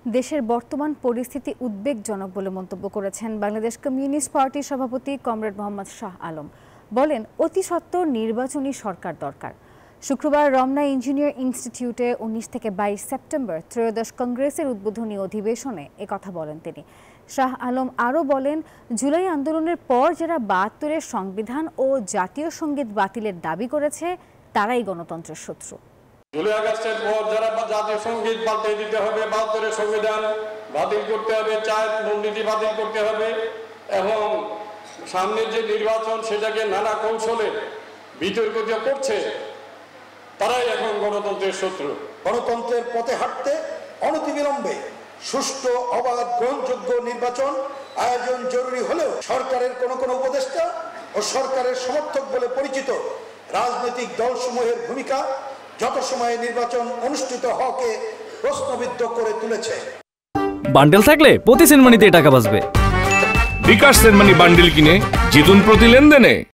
দেশের বর্তমান পরিস্থিতি উদ্বেগজনক বলে মন্তব্য করেছেন বাংলাদেশ কমিউনিস্ট পার্টির সভাপতি কমরেড মোহাম্মদ শাহ আলম। বলেন, অতি সত্বর নির্বাচনী সরকার দরকার। শুক্রবার রমনা ইঞ্জিনিয়ার ইনস্টিটিউটে 19 থেকে 22 সেপ্টেম্বর ত্রয়োদশ কংগ্রেসের উদ্বোধনী অধিবেশনে একথা বলেন তিনি। শাহ আলম আরও বলেন, জুলাই আন্দোলনের পর যারা 72-এর সংবিধান ও জাতীয় সঙ্গীত বাতিলের দাবি করেছে তারাই গণতন্ত্রের শত্রু। জুলাই আগস্টের পর যারা জাতীয় সঙ্গীত বাতিল দিতে হবে, 72-এর সংবিধান বাতিল করতে হবে, মূলনীতি বাতিল করতে হবে এবং সামনের যে নির্বাচন সেটাকে নানা কৌশলে বিতর্কিত করছে, তারাই এখন গণতন্ত্রের শত্রু। গণতন্ত্রের পথে হাঁটতে অনতিবিলম্বে সুষ্ঠু, অবাধ, গ্রহণযোগ্য নির্বাচন আয়োজন জরুরি হলেও সরকারের কোনো উপদেষ্টা ও সরকারের সমর্থক বলে পরিচিত রাজনৈতিক দলসমূহের ভূমিকা যত সময়ে নির্বাচন অনুষ্ঠিত হওয়াকে প্রশ্নবিদ্ধ করে তুলেছে। বান্ডেল থাকলে প্রতি সেনমানিতে টাকা বাঁচবে। বিকাশ সেনমানি বান্ডেল কিনে জিতুন প্রতি লেনদেনে।